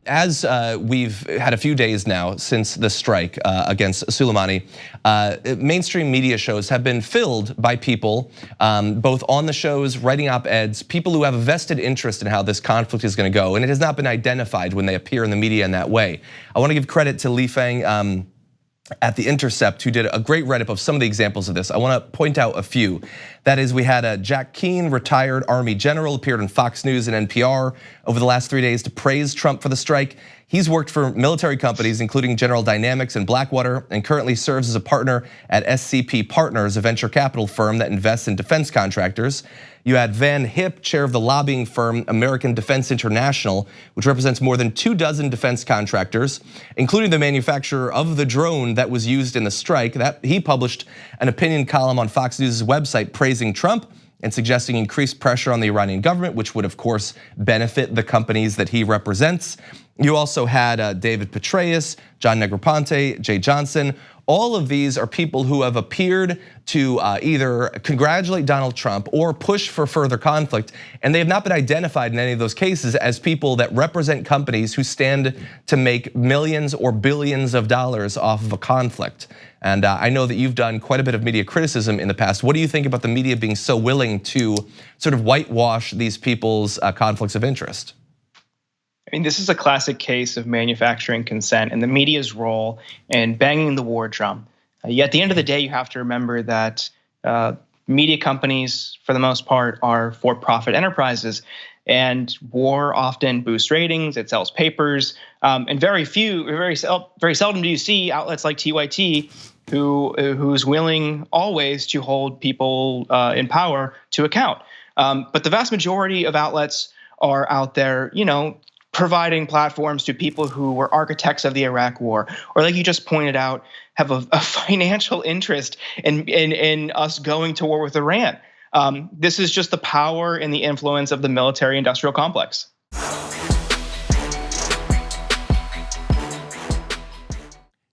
as we've had a few days now since the strike against Suleimani, mainstream media shows have been filled by people, both on the shows, writing op-eds, people who have a vested interest in how this conflict is going to go, and it has not been identified when they appear in the media in that way. I want to give credit to Li Feng at The Intercept, who did a great write-up of some of the examples of this. I want to point out a few. That is, we had Jack Keane, retired Army general, appeared on Fox News and NPR over the last 3 days to praise Trump for the strike. He's worked for military companies, including General Dynamics and Blackwater, and currently serves as a partner at SCP Partners, a venture capital firm that invests in defense contractors. You had Van Hipp, chair of the lobbying firm American Defense International, which represents more than 24 defense contractors, including the manufacturer of the drone that was used in the strike. That he published an opinion column on Fox News' website praising Trump and suggesting increased pressure on the Iranian government, which would of course benefit the companies that he represents. You also had David Petraeus, John Negroponte, Jay Johnson. All of these are people who have appeared to either congratulate Donald Trump or push for further conflict, and they have not been identified in any of those cases as people that represent companies who stand to make millions or billions of dollars off of a conflict. And I know that you've done quite a bit of media criticism in the past. What do you think about the media being so willing to sort of whitewash these people's conflicts of interest? I mean, this is a classic case of manufacturing consent and the media's role in banging the war drum. Yet at the end of the day, you have to remember that media companies, for the most part, are for-profit enterprises, and war often boosts ratings. It sells papers, and very seldom do you see outlets like TYT who's willing always to hold people in power to account. But the vast majority of outlets are out there, providing platforms to people who were architects of the Iraq War, or like you just pointed out, have a financial interest in us going to war with Iran. This is just the power and the influence of the military-industrial complex.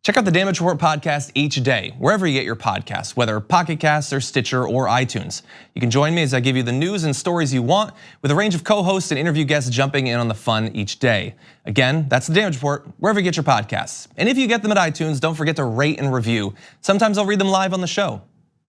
Check out the Damage Report podcast each day, wherever you get your podcasts, whether Pocket Casts or Stitcher or iTunes. You can join me as I give you the news and stories you want, with a range of co-hosts and interview guests jumping in on the fun each day. Again, that's the Damage Report, wherever you get your podcasts. And if you get them at iTunes, don't forget to rate and review. Sometimes I'll read them live on the show.